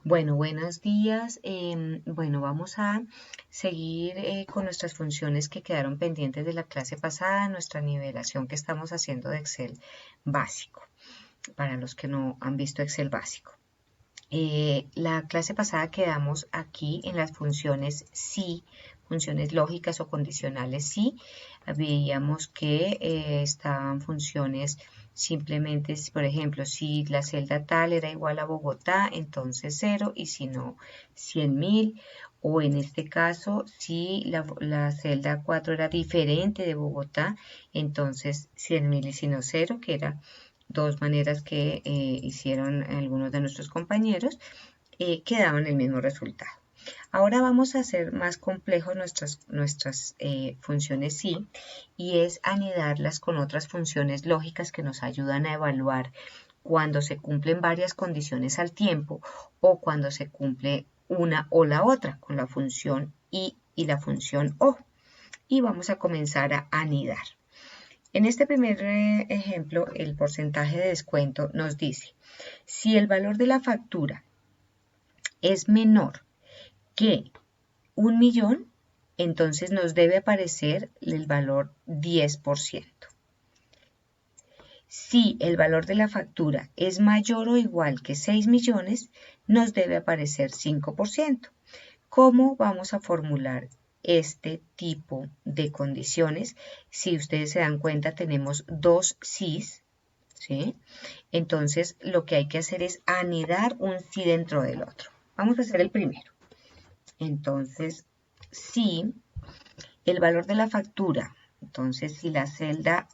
Bueno, buenos días. Bueno, vamos a seguir con nuestras funciones que quedaron pendientes de la clase pasada, nuestra nivelación que estamos haciendo de Excel básico, para los que no han visto Excel básico. La clase pasada quedamos aquí en las funciones si, funciones lógicas o condicionales si. Veíamos que estaban funciones simplemente, por ejemplo, si la celda tal era igual a Bogotá, entonces 0, y si no, 100.000. O en este caso, si la celda 4 era diferente de Bogotá, entonces 100.000 y si no 0, que era dos maneras que hicieron algunos de nuestros compañeros, que daban el mismo resultado. Ahora vamos a hacer más complejos nuestras funciones sí, y es anidarlas con otras funciones lógicas que nos ayudan a evaluar cuando se cumplen varias condiciones al tiempo o cuando se cumple una o la otra con la función y la función o. Y vamos a comenzar a anidar. En este primer ejemplo, el porcentaje de descuento nos dice, si el valor de la factura es menor que 1.000.000, entonces nos debe aparecer el valor 10%. Si el valor de la factura es mayor o igual que 6.000.000, nos debe aparecer 5%. ¿Cómo vamos a formular este tipo de condiciones? Si ustedes se dan cuenta, tenemos dos sís, ¿sí? Entonces, lo que hay que hacer es anidar un sí dentro del otro. Vamos a hacer el primero. Entonces, si el valor de la factura, entonces si la celda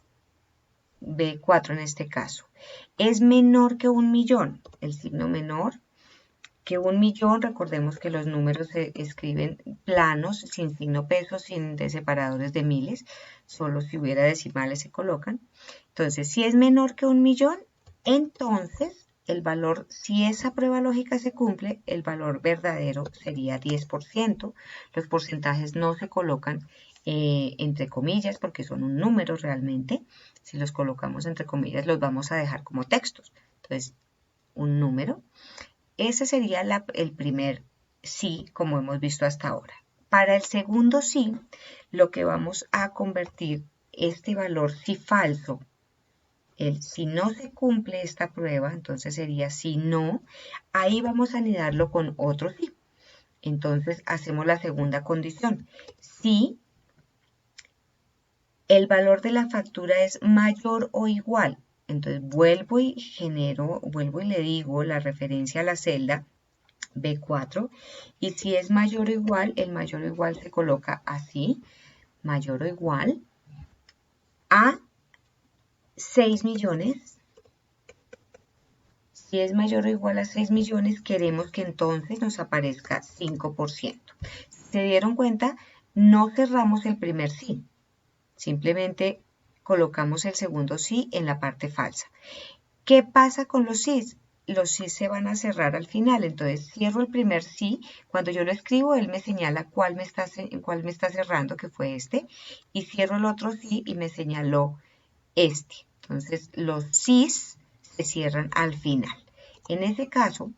B4 en este caso, es menor que 1.000.000, el signo menor que 1.000.000, recordemos que los números se escriben planos, sin signo peso, sin de separadores de miles, solo si hubiera decimales se colocan. Entonces, si es menor que 1.000.000, entonces el valor, si esa prueba lógica se cumple, el valor verdadero sería 10%. Los porcentajes no se colocan entre comillas porque son un número realmente. Si los colocamos entre comillas los vamos a dejar como textos. Entonces, un número. Ese sería el primer sí, como hemos visto hasta ahora. Para el segundo sí, lo que vamos a convertir este valor sí falso, si no se cumple esta prueba, entonces sería si no, ahí vamos a anidarlo con otro sí. Entonces hacemos la segunda condición. Si el valor de la factura es mayor o igual, entonces vuelvo y le digo la referencia a la celda B4, y si es mayor o igual, el mayor o igual se coloca así, mayor o igual a 6.000.000. Si es mayor o igual a 6.000.000, queremos que entonces nos aparezca 5%. Si se dieron cuenta, no cerramos el primer sí, simplemente colocamos el segundo sí en la parte falsa. ¿Qué pasa con los sís? Los sí se van a cerrar al final, entonces cierro el primer sí, cuando yo lo escribo él me señala cuál me está cerrando, que fue este, y cierro el otro sí y me señaló este. Entonces los sís se cierran al final. En ese caso,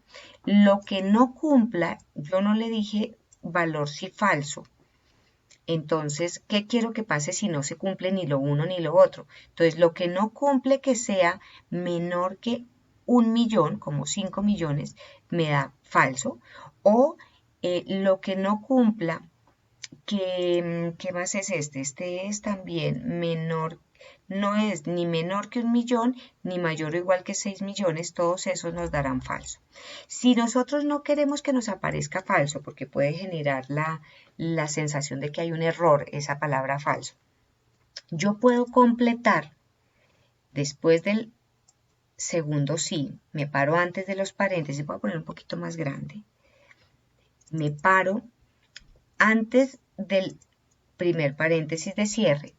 lo que no cumpla, yo no le dije valor sí falso. Entonces, ¿qué quiero que pase si no se cumple ni lo uno ni lo otro? Entonces, lo que no cumple que sea menor que 1.000.000, como 5.000.000, me da falso. O lo que no cumpla, ¿qué más es este? Este es también menor, no es ni menor que 1.000.000, ni mayor o igual que 6.000.000, todos esos nos darán falso. Si nosotros no queremos que nos aparezca falso, porque puede generar la sensación de que hay un error, esa palabra falso, yo puedo completar después del segundo sí, me paro antes de los paréntesis, voy a poner un poquito más grande, me paro antes del primer paréntesis de cierre.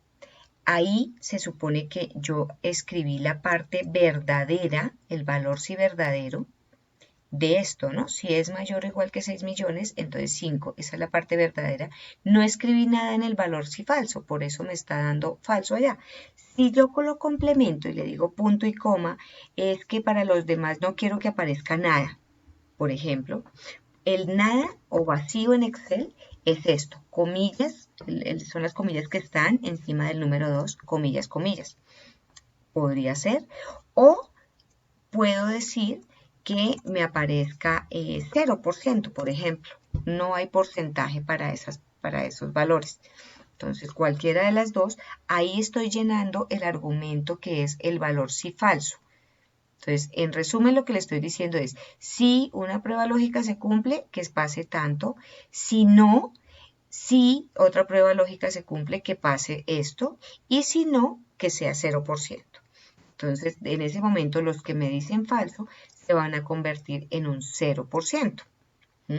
Ahí se supone que yo escribí la parte verdadera, el valor sí verdadero de esto, ¿no? Si es mayor o igual que 6.000.000, entonces 5, esa es la parte verdadera. No escribí nada en el valor sí falso, por eso me está dando falso allá. Si yo lo complemento y le digo punto y coma, es que para los demás no quiero que aparezca nada. Por ejemplo, el nada o vacío en Excel es esto, comillas, son las comillas que están encima del número 2, comillas, comillas. Podría ser, o puedo decir que me aparezca 0%, por ejemplo. No hay porcentaje para esos valores. Entonces, cualquiera de las dos, ahí estoy llenando el argumento que es el valor sí falso. Entonces, en resumen, lo que le estoy diciendo es, si una prueba lógica se cumple, que pase tanto. Si no, si otra prueba lógica se cumple, que pase esto. Y si no, que sea 0%. Entonces, en ese momento, los que me dicen falso se van a convertir en un 0%. ¿Mm?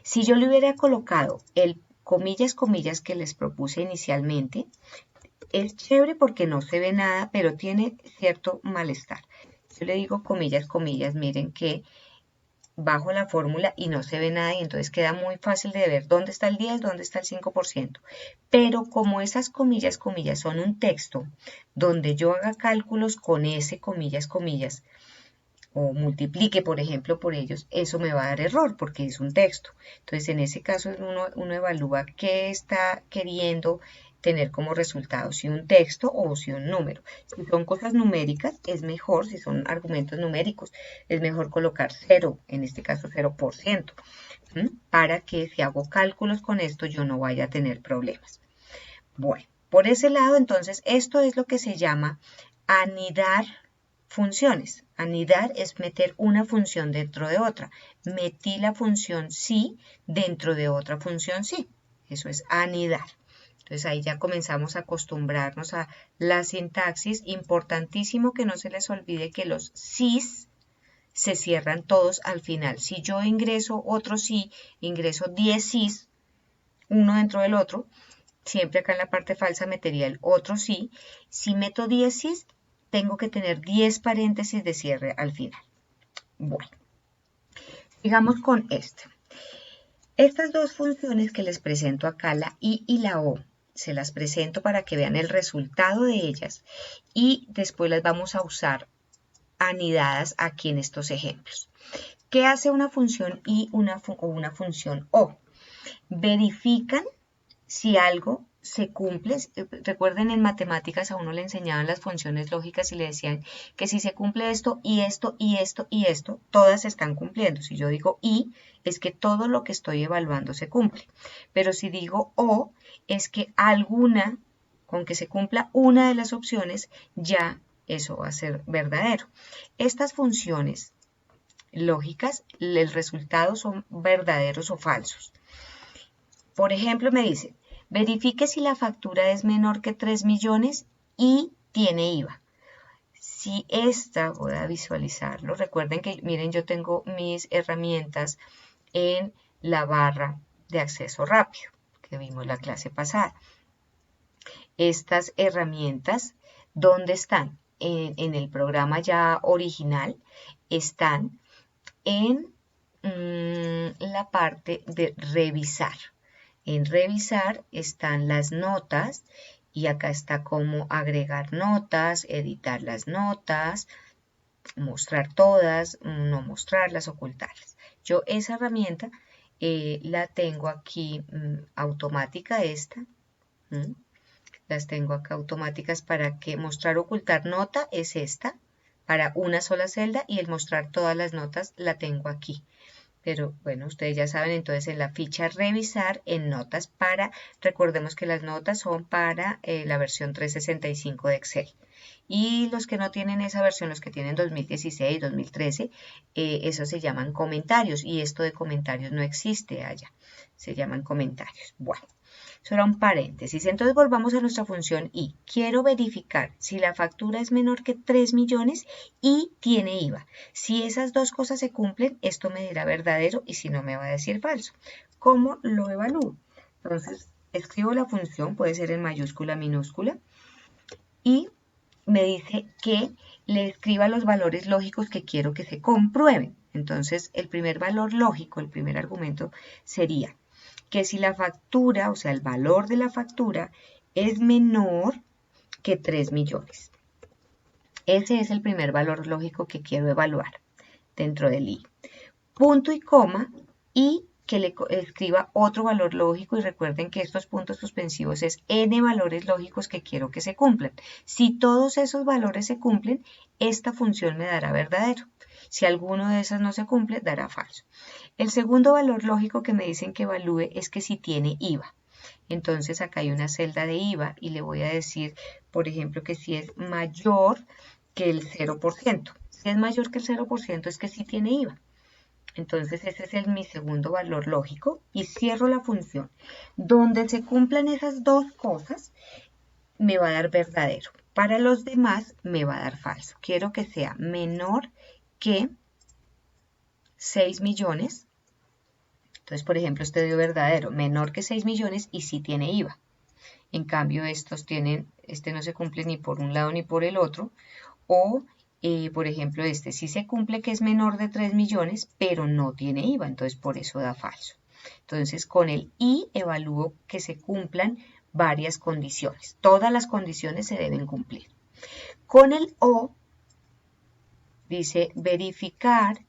Si yo le hubiera colocado el comillas, comillas que les propuse inicialmente, es chévere porque no se ve nada, pero tiene cierto malestar. Yo le digo comillas, comillas, miren que bajo la fórmula y no se ve nada y entonces queda muy fácil de ver dónde está el 10, dónde está el 5%. Pero como esas comillas, comillas son un texto donde yo haga cálculos con ese comillas, comillas o multiplique, por ejemplo, por ellos, eso me va a dar error porque es un texto. Entonces, en ese caso, uno evalúa qué está queriendo tener como resultado, si un texto o si un número. Si son cosas numéricas, es mejor, si son argumentos numéricos, es mejor colocar 0, en este caso 0%, para que si hago cálculos con esto yo no vaya a tener problemas. Bueno, por ese lado, entonces, esto es lo que se llama anidar funciones. Anidar es meter una función dentro de otra. Metí la función sí dentro de otra función sí. Eso es anidar. Entonces ahí ya comenzamos a acostumbrarnos a la sintaxis. Importantísimo que no se les olvide que los sís se cierran todos al final. Si yo ingreso otro sí, ingreso 10 sís, uno dentro del otro, siempre acá en la parte falsa metería el otro sí. Si meto 10 sís, tengo que tener 10 paréntesis de cierre al final. Bueno, sigamos con este. Estas dos funciones que les presento acá, la I y la O, se las presento para que vean el resultado de ellas y después las vamos a usar anidadas aquí en estos ejemplos. ¿Qué hace una función I o una función O? Verifican si algo se cumple. Recuerden, en matemáticas a uno le enseñaban las funciones lógicas y le decían que si se cumple esto y esto y esto y esto, todas se están cumpliendo. Si yo digo y, es que todo lo que estoy evaluando se cumple. Pero si digo o, es que alguna, con que se cumpla una de las opciones, ya eso va a ser verdadero. Estas funciones lógicas, el resultado son verdaderos o falsos. Por ejemplo, me dice, verifique si la factura es menor que 3 millones y tiene IVA. Si esta, voy a visualizarlo, recuerden que, miren, yo tengo mis herramientas en la barra de acceso rápido, que vimos la clase pasada. Estas herramientas, ¿dónde están? En el programa ya original, están en la parte de revisar. En revisar están las notas y acá está cómo agregar notas, editar las notas, mostrar todas, no mostrarlas, ocultarlas. Yo esa herramienta la tengo aquí automática esta. Las tengo acá automáticas para que mostrar, ocultar nota es esta para una sola celda y el mostrar todas las notas la tengo aquí. Pero bueno, ustedes ya saben, entonces en la ficha revisar en notas recordemos que las notas son para la versión 365 de Excel. Y los que no tienen esa versión, los que tienen 2016, 2013, esos se llaman comentarios y esto de comentarios no existe allá. Se llaman comentarios. Bueno, eso era un paréntesis. Entonces volvamos a nuestra función I. Quiero verificar si la factura es menor que 3 millones y tiene IVA. Si esas dos cosas se cumplen, esto me dirá verdadero y si no me va a decir falso. ¿Cómo lo evalúo? Entonces escribo la función, puede ser en mayúscula, minúscula, y me dice que le escriba los valores lógicos que quiero que se comprueben. Entonces el primer valor lógico, el primer argumento sería que si la factura, o sea, el valor de la factura es menor que 3 millones. Ese es el primer valor lógico que quiero evaluar dentro del I. punto y coma, y que le escriba otro valor lógico, y recuerden que estos puntos suspensivos es n valores lógicos que quiero que se cumplan. Si todos esos valores se cumplen, esta función me dará verdadero. Si alguno de esos no se cumple, dará falso. El segundo valor lógico que me dicen que evalúe es que si tiene IVA. Entonces acá hay una celda de IVA y le voy a decir, por ejemplo, que si es mayor que el 0%. Si es mayor que el 0% es que sí tiene IVA. Entonces ese es mi segundo valor lógico y cierro la función. Donde se cumplan esas dos cosas, me va a dar verdadero. Para los demás, me va a dar falso. Quiero que sea menor que 6 millones. Entonces, por ejemplo, este dio verdadero, menor que 6 millones y sí tiene IVA. En cambio, estos tienen, este no se cumple ni por un lado ni por el otro. O, por ejemplo, este sí se cumple que es menor de 3 millones, pero no tiene IVA, entonces por eso da falso. Entonces, con el I evalúo que se cumplan varias condiciones. Todas las condiciones se deben cumplir. Con el O, dice verificar,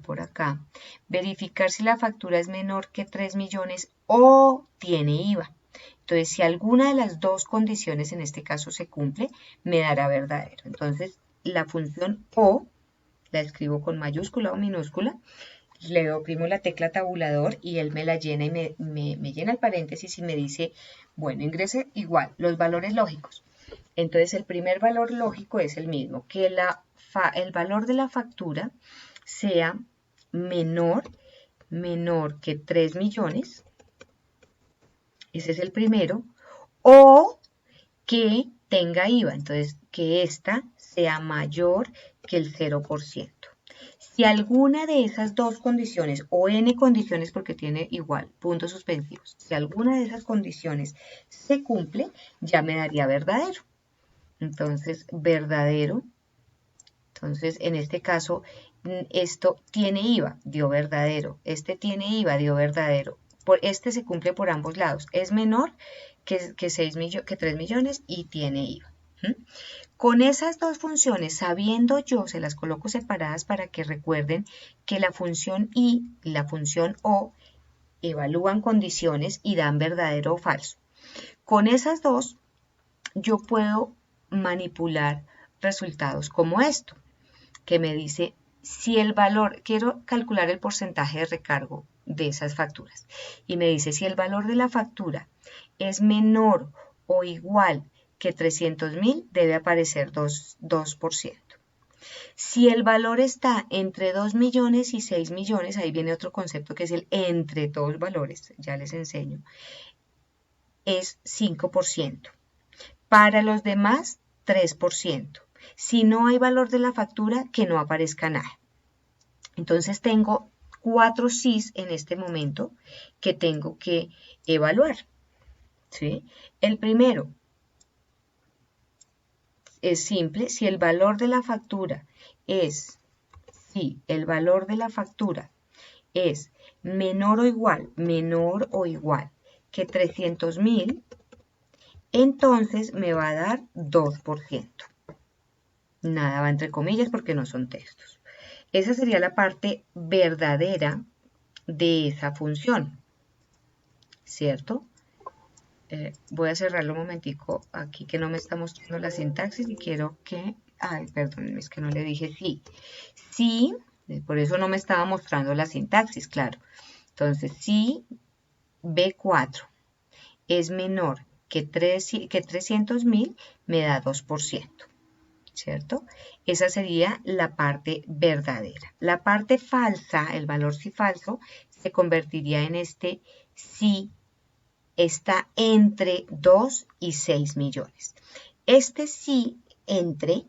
por acá, verificar si la factura es menor que 3 millones o tiene IVA. Entonces, si alguna de las dos condiciones en este caso se cumple, me dará verdadero. Entonces, la función O la escribo con mayúscula o minúscula, le oprimo la tecla tabulador y él me la llena y me llena el paréntesis y me dice, bueno, ingrese igual los valores lógicos. Entonces, el primer valor lógico es el mismo, que el valor de la factura sea menor que 3 millones. Ese es el primero. O que tenga IVA. Entonces, que esta sea mayor que el 0%. Si alguna de esas dos condiciones, o n condiciones porque tiene igual puntos suspensivos, si alguna de esas condiciones se cumple, ya me daría verdadero. Entonces, verdadero. Entonces, en este caso, esto tiene IVA, dio verdadero. Este tiene IVA, dio verdadero. Este se cumple por ambos lados. Es menor que 3 millones y tiene IVA. Con esas dos funciones, sabiendo yo, se las coloco separadas para que recuerden que la función I y la función O evalúan condiciones y dan verdadero o falso. Con esas dos, yo puedo manipular resultados como esto, que me dice si el valor, quiero calcular el porcentaje de recargo de esas facturas, y me dice si el valor de la factura es menor o igual que 300.000, debe aparecer 2%. Si el valor está entre 2 millones y 6 millones, ahí viene otro concepto que es el entre todos valores, ya les enseño, es 5%. Para los demás, 3%. Si no hay valor de la factura, que no aparezca nada. Entonces tengo 4 sís en este momento que tengo que evaluar. ¿Sí? El primero es simple, si el valor de la factura es, menor o igual que 300.000, entonces me va a dar 2%. Nada va entre comillas porque no son textos. Esa sería la parte verdadera de esa función, ¿cierto? Voy a cerrarlo un momentico aquí que no me está mostrando la sintaxis y quiero que, perdón, es que no le dije sí. Sí, por eso no me estaba mostrando la sintaxis, claro. Entonces, si B4 es menor que 300.000, me da 2%. ¿Cierto? Esa sería la parte verdadera. La parte falsa, el valor sí falso, se convertiría en este sí está entre 2 y 6 millones. Este sí entre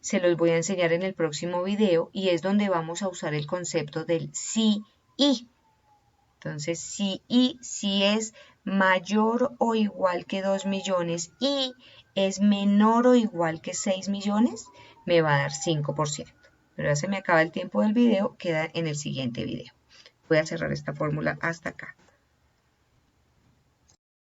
se los voy a enseñar en el próximo video y es donde vamos a usar el concepto del sí y. Entonces, si es mayor o igual que 2 millones y es menor o igual que 6 millones, me va a dar 5%. Pero ya se me acaba el tiempo del video, queda en el siguiente video. Voy a cerrar esta fórmula hasta acá.